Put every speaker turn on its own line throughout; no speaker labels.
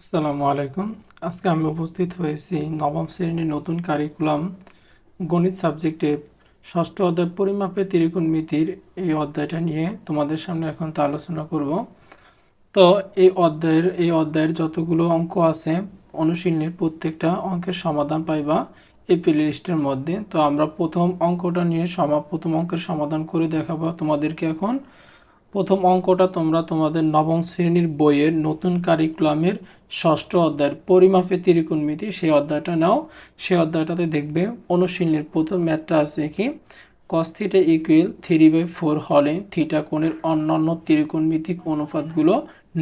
আসসালামু আলাইকুম। আজকে আমি উপস্থিত হয়েছি নবম শ্রেণীর নতুন কারিকুলাম গণিত সাবজেক্টে ষষ্ঠ অধ্যায় পরিমাপে ত্রিকোণমিতির এই অধ্যায়টা নিয়ে তোমাদের সামনে এখন তা আলোচনা করব। তো এই অধ্যায়ের যতগুলো অঙ্ক আছে অনুশীলনীর প্রত্যেকটা অঙ্কের সমাধান পাইবা এই প্লে লিস্টের মধ্যে। তো আমরা প্রথম অঙ্কটা নিয়ে প্রথম অঙ্কের সমাধান করে দেখাবো তোমাদেরকে এখন। প্রথম অঙ্কটা তোমরা তোমাদের নবম শ্রেণীর বইয়ের নতুন কারিকুলামের ষষ্ঠ অধ্যায়ের পরিমাপে ত্রিকোণমিতি সেই অধ্যায়টা নাও। সেই অধ্যায়টাতে দেখবে অনুশীলনীর প্রথম ম্যাথটা আছে কি cos থিটা ইকুয়াল 3/4 হলে থিটা কোণের অন্যান্য ত্রিকোণমিতিক অনুপাতগুলো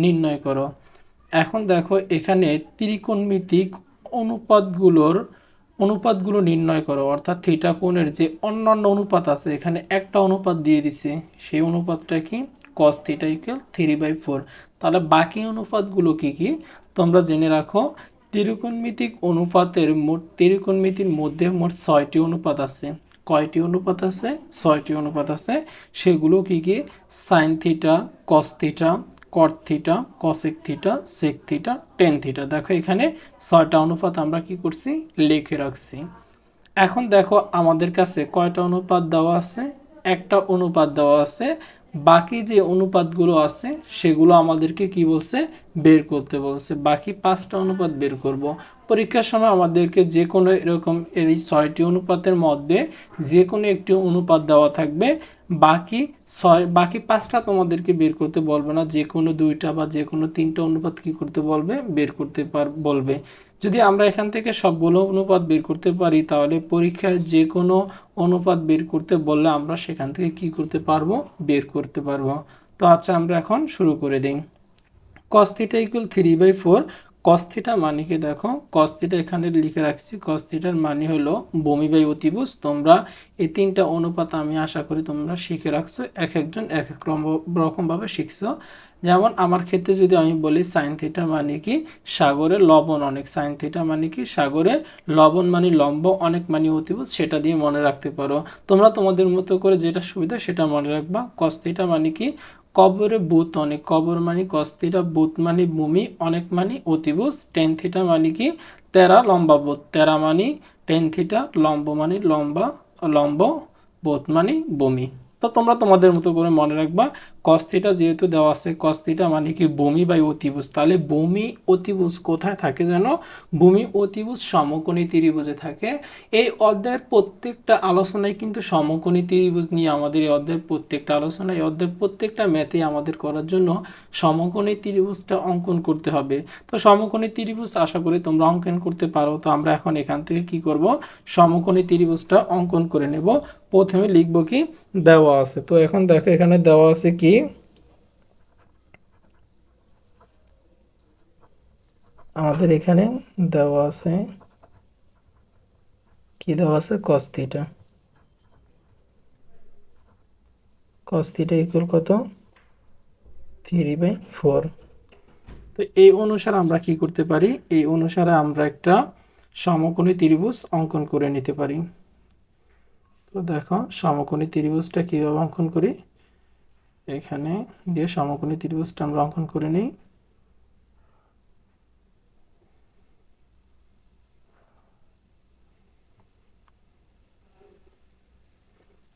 নির্ণয় করো। এখন দেখো এখানে ত্রিকোণমিতিক অনুপাতগুলো নির্ণয় করো, অর্থাৎ থিটা কোণের যে অন্যান্য অনুপাত আছে এখানে একটা অনুপাত দিয়ে দিছে, সেই অনুপাতটা কি cos থিটা ইকুয়াল 3/4। তাহলে বাকি অনুপাতগুলো কি কি তোমরা জেনে রাখো। ত্রিকোণমিতির মধ্যে মোট 6টি অনুপাত আছে। কয়টি অনুপাত আছে? 6টি অনুপাত আছে। সেগুলো কি কি? Sine theta, cos theta, cot theta, cosec theta, sec theta, tan theta. দেখো এখানে 6টা অনুপাত আমরা কি করছি? লিখে রাখছি। এখন দেখো আমাদের কাছে কয়টা অনুপাত দেওয়া আছে? একটা অনুপাত দেওয়া আছে। বাকি যে অনুপাতগুলো আছে সেগুলো আমাদেরকে কি বলছে? বের করতে বলছে। বাকি 5টা অনুপাত বের করব। পরীক্ষার সময় আমাদেরকে যে কোনো এরকম এই 6টি অনুপাতের মধ্যে যে কোনো একটি অনুপাত দেওয়া থাকবে। বাকি 5টা তোমাদেরকে বের করতে বলবে না, যে কোনো 2টা বা যে কোনো 3টা অনুপাত কি করতে বলবে? বের করতে বলবে। যদি আমরা এখান থেকে সবগুলো অনুপাত বের করতে পারি তাহলে পরীক্ষায় যে কোনো অনুপাত বের করতে বললে আমরা সেখান থেকে কি করতে পারবো? বের করতে পারবো। তো আচ্ছা, আমরা এখন শুরু করে দিই। cos theta equal 3/4। cos theta মানে কি? দেখো cos থিটা এখানে লিখে রাখছি। cos থিটার মানে হলো বমি বাই অতিভুজ। তোমরা এই 3টা অনুপাত আমি আশা করি তোমরা শিখে রাখছো, এক একজন এক এক রকমভাবে শিখছো। যেমন আমার ক্ষেত্রে যদি আমি বলি সাইন থিটা মানে কি? সাগরে লবণ অনেক। সাইন থিটা মানে কি? সাগরে লবণ মানে লম্ব, অনেক মানে অতিভুজ, সেটা দিয়ে মনে রাখতে পারো। তোমরা তোমাদের মতো করে যেটা সুবিধা সেটা মনে রাখবা। cos থিটা মানে কি? কবরে বুত অনেক। কবর মানে cos থিটা, বুত মানে ভূমি, অনেক মানে অতিভুজ। টেন থিটা মানে কি? তেরা লম্বা বুত। তেরা মানে টেন থিটা, লম্ব মানে লম্বা, লম্ব, বুত মানে ভূমি। তো তোমরা তোমাদের মতো করে মনে রাখবা। cos থিটা যেহেতু দেওয়া আছে, cos থিটা মানে কি? ভূমি বাই অতিভুজ। তাহলে ভূমি অতিভুজ কোথায় থাকে জানো? ভূমি অতিভুজ সমকোণী ত্রিভুজে থাকে। এই অধ্যায়ের প্রত্যেকটা আলোচনায় কিন্তু সমকোণী ত্রিভুজ নিয়ে আমাদের এই অধ্যায়ের প্রত্যেকটা আলোচনা, এই অধ্যায়ের প্রত্যেকটা ম্যাথে আমাদের করার জন্য সমকোণী ত্রিভুজটা অঙ্কন করতে হবে। তো সমকোণী ত্রিভুজ আশা করি তোমরা অঙ্কন করতে পারো। তো আমরা এখন এখান থেকে কি করব? সমকোণী ত্রিভুজটা অঙ্কন করে নেব। প্রথমে লিখব কি? দেওয়া আছে। তো এখন দেখো এখানে দেওয়া আছে কি? আমাদের এখানে দেওয়া আছে কি? দেওয়া আছে cos theta. cos theta equal কত? 3/4। তো এই অনুসারে আমরা কি করতে পারি? এই অনুসারে আমরা একটা সমকোণী ত্রিভুজ অঙ্কন করে নিতে পারি। তো দেখো সমকোণী ত্রিভুজটা কিভাবে অঙ্কন করি। এখানে দিয়ে সমকোণী ত্রিভুজটা আমরা অঙ্কন করে নিই।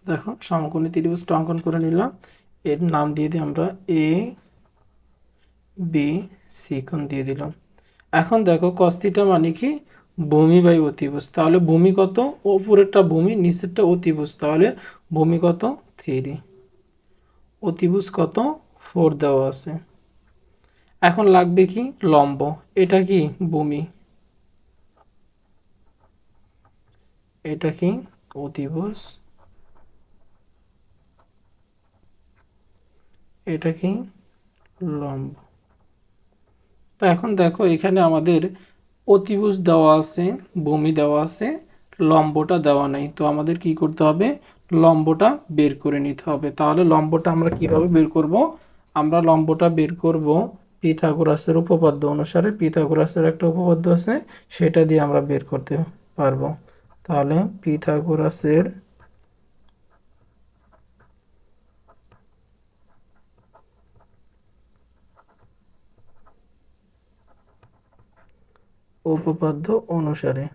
দেখো সমকোণী ত্রিভুজটা অঙ্কন করে নিলাম। এর নাম দিয়ে দিই আমরা এ বি সি কোণ দিয়ে দিলাম। এখন দেখো cos থিটা মানে কি? ভূমি বাই অতিভুজ। তাহলে ভূমি কত? উপরেরটা ভূমি, নিচেরটা অতিভুজ। তাহলে ভূমি কত? 3। অতিভুজ কত? 4 দেওয়া আছে। এখন লাগবে কি? লম্ব। এটা কি? ভূমি। এটা কি? অতিভুজ। এটা কি? লম্ব। তো এখন দেখো এখানে আমাদের অতিভুজ দেওয়া আছে, ভূমি দেওয়া আছে, লম্বটা দেওয়া নাই। তো আমাদের কি করতে হবে? লম্বটা বের করে নিতে হবে। তাহলে লম্বটা আমরা কিভাবে বের করব? আমরা লম্বটা বের করব পিথাগোরাসের উপপাদ্য অনুসারে। পিথাগোরাসের একটা উপপাদ্য আছে, সেটা দিয়ে আমরা বের করতে পারবো। তাহলে পিথাগোরাসের উপপাদ্য অনুসারে।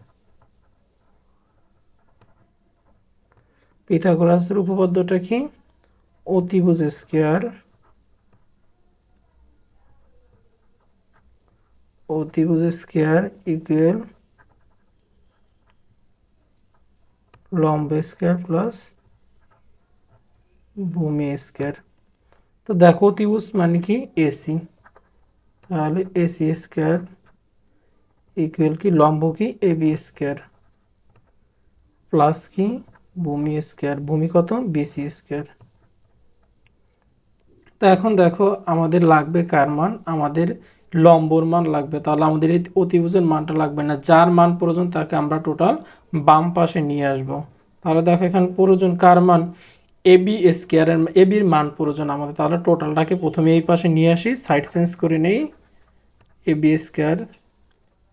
পিথাগোরাসের উপপাদ্যটা কি? অতিভুজ স্কয়ার ইকুয়াল লম্ব স্কয়ার প্লাস ভূমি স্কয়ার। তো দেখো অতিভুজ মানে কি? এসি, তাহলে এসি স্কয়ার ইকুয়াল কি লম্ব কি? এবি স্কয়ার প্লাস কি ভূমি স্কয়ার, ভূমি কত? BC square. তো এখন দেখো আমাদের লাগবে কার মান? আমাদের লম্বর মান লাগবে। তাহলে আমাদের এই অতিভুজের মানটা লাগবে না, যার মান প্রয়োজন তাকে আমরা টোটাল বাম পাশে নিয়ে আসব। তাহলে দেখো এখানে প্রয়োজন কার মান? এবি স্কয়ারের, এবির মান প্রয়োজন আমাদের। তাহলে টোটালটাকে প্রথমে এই পাশে নিয়ে আসি, সাইড চেঞ্জ করে নেই। AB square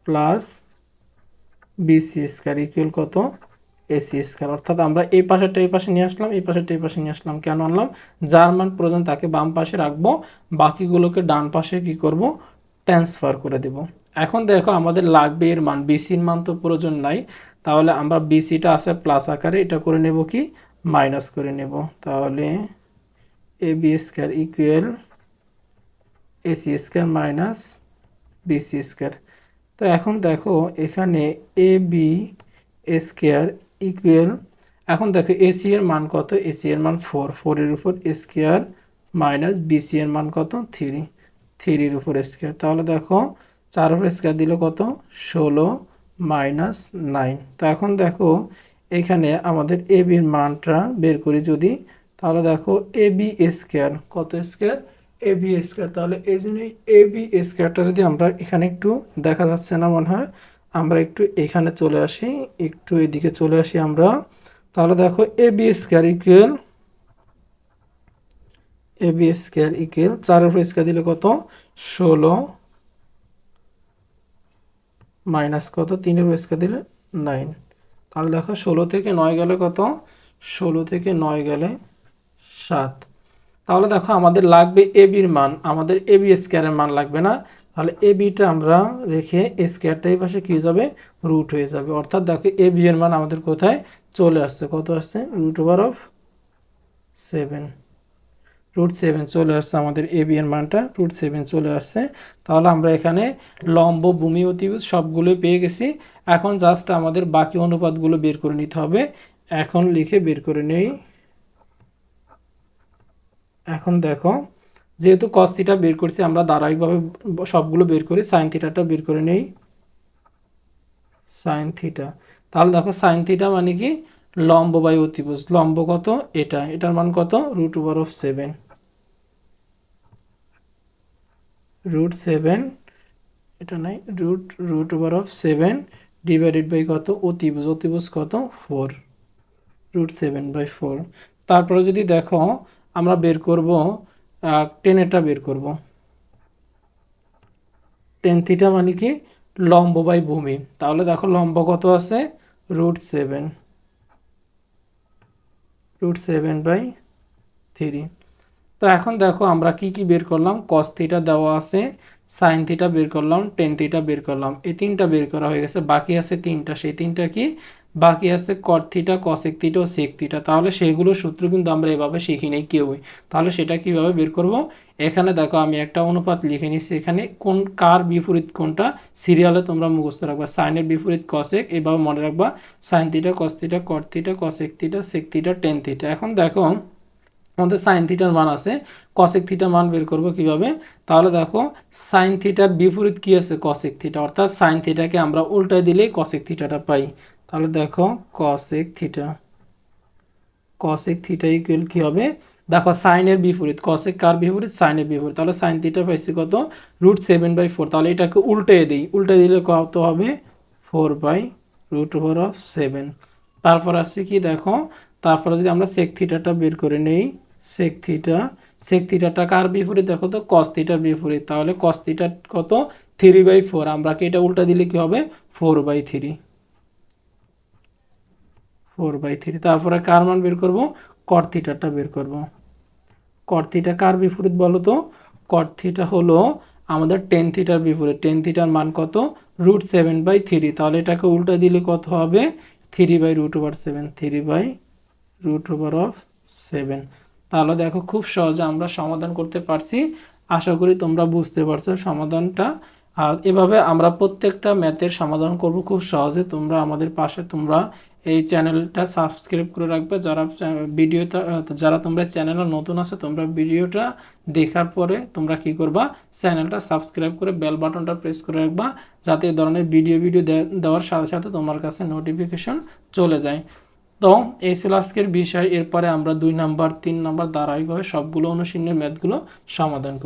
plus BC square equal কত? AC square. অর্থাৎ আমরা এই পাশেরটা এই পাশে নিয়ে আসলাম, এই পাশেরটা এই পাশে নিয়ে আসলাম। কেন আনলাম? যার মান প্রয়োজন তাকে বাম পাশে রাখবো, বাকিগুলোকে ডান পাশে কি করব? ট্রান্সফার করে দেব। এখন দেখো আমাদের লাগবে এর মান, বিসির মান তো প্রয়োজন নাই। তাহলে আমরা বিসিটা আছে প্লাস আকারে, এটা করে নেব কি? মাইনাস করে নেব। তাহলে AB square equal AC square minus BC square. তো এখন দেখো এখানে এ বি স্কয়ার ইকুয়াল, এখন দেখো এসি এর মান কত? এসি এর মান 4, 4 এর উপর স্কয়ার মাইনাস বিসি এর মান কত? 3, 3 এর উপর স্কয়ার। তাহলে দেখো 4 উপর স্কয়ার দিলে কত? 16 মাইনাস 9। তো এখন দেখো এখানে আমাদের এ বির মানটা বের করি যদি, তাহলে দেখো এ বি স্কয়ার কত স্কয়ার? A B square. তাহলে এই জন্য এ বি স্কয়ারটা যদি আমরা এখানে একটু, দেখা যাচ্ছে না মনে হয়, আমরা একটু এখানে চলে আসি, একটু এদিকে চলে আসি আমরা। তাহলে দেখো এ বি স্কয়ার ইকুয়াল 4 উপর স্কয়ার দিলে কত? 16 মাইনাস কত? 3 উপর স্কয়ার দিলে 9। তাহলে দেখো 16 থেকে 9 গেলে কত? 16 থেকে 9 গেলে 7। তাহলে দেখো আমাদের লাগবে এ বির মান, আমাদের এ বি স্কয়ারের মান লাগবে না। তাহলে এ বিটা আমরা রেখে স্কয়ারটা এই পাশে কি যাবে? রুট হয়ে যাবে। অর্থাৎ দেখো এ বি এর মান আমাদের কোথায় চলে আসছে? কত আসছে? √7, √7 চলে আসছে আমাদের এ বি এর মানটা, √7 চলে আসছে। তাহলে আমরা এখানে লম্ব, ভূমি, অতিভুজ সবগুলো পেয়ে গেছি। এখন জাস্ট আমাদের বাকি অনুপাতগুলো বের করে নিতে হবে। এখন লিখে বের করে নেই। এখন দেখো যেহেতু cos থিটা বের করছি, আমরা ধারাবাহিকভাবে সবগুলো বের করি। sin থিটাটা বের করে নেই, sin থিটা। তাহলে দেখো sin থিটা মানে কি? লম্ব বাই অতিভুজ। লম্ব কত? এটা, এটার মান কত? √7, √7, এটা নাই, √7 ডিভাইডেড বাই কত? অতিভুজ, অতিভুজ কত? 4, √7/4। তারপরে যদি দেখো আমরা বের করব টেনেরটা বের করব। টেন থিটা মানে কি? লম্ব বাই ভূমি। তাহলে দেখো লম্ব কত আছে? √7, √7/3। তো এখন দেখো আমরা কি কি বের করলাম? cos থিটা দেওয়া আছে, sin থিটা বের করলাম, টেন থিটা বের করলাম। এই তিনটা বের করা হয়ে গেছে, বাকি আছে তিনটা। সেই তিনটা কি? বাকি আছে cot থিটা, cosec থিটা ও sec থিটা। তাহলে সেইগুলো সূত্র কিন্তু আমরা এভাবে শিখি নেই কেউই। তাহলে সেটা কিভাবে বের করব? এখানে দেখো আমি একটা অনুপাত লিখে নিচ্ছি, এখানে কোন কার বিপরীত কোনটা সিরিয়ালে তোমরা মুখস্থ রাখবা। সাইনের বিপরীত cosec, এভাবে মনে রাখবা। sin theta, cos theta, cot theta, cosec theta, sec theta, tan theta. এখন দেখো আমাদের সাইন থিটার মান আছে, কসেক থিটার মান বের করব কিভাবে? তাহলে দেখো সাইন থিটার বিপরীত কি আছে? Cosec theta. অর্থাৎ সাইন থিটাকে আমরা উল্টায় দিলেই কসেক থিটাটা পাই। তাহলে দেখো কসেক থিটা ইকুয়াল কি হবে? দেখো সাইনের বিপরীত, কসেক কার বিপরীত? সাইনের বিপরীত। তাহলে সাইন থিটা পাইছি কত? √7/4। তাহলে এটাকে উল্টে দিই, উল্টে দিলে কত হবে? 4/√7। তারপর আসছে কি দেখো, তারপরে যদি আমরা সেক থিটাটা বের করে নেই, সেক থিটাটা কার বিপরীত? দেখো তো কস থিটার বিপরীত। তাহলে কস থিটা কত? 3/4। আমরা কি এটা উল্টা দিলে কি হবে? 4/3, 4/3। তারপরে কার মান বের করব? কট থিটাটা বের করব। কট থিটা কার বিপরীত বলো তো? কট থিটা হলো আমাদের টেন থিটার বিপরীত, টেন থিটার মান কত, √7/3, তাহলে এটাকে উল্টা দিলে কত হবে, 3/√7, 3/√7। তাহলে দেখো খুব সহজে আমরা সমাধান করতে পারছি। আশা করি তোমরা বুঝতে পারছো সমাধানটা। আর এভাবে আমরা প্রত্যেকটা ম্যাথের সমাধান করব খুব সহজে। তোমরা আমাদের পাশে, তোমরা এই চ্যানেলটা সাবস্ক্রাইব করে রাখবে। যারা তোমরা চ্যানেলে নতুন আছে, তোমরা ভিডিওটা দেখার পরে তোমরা কি করবা, চ্যানেলটা সাবস্ক্রাইব করে বেল বাটনটা প্রেস করে রাখবা, যাতে এই ধরনের ভিডিও দেওয়ার সাথে সাথে তোমার কাছে নোটিফিকেশন চলে যায়। তো এই ছিল আজকের বিষয়। এরপরে আমরা 2 নাম্বার 3 নাম্বার ধারাবাহিকভাবে সবগুলো অনুশীলনের ম্যাথগুলো সমাধান করব।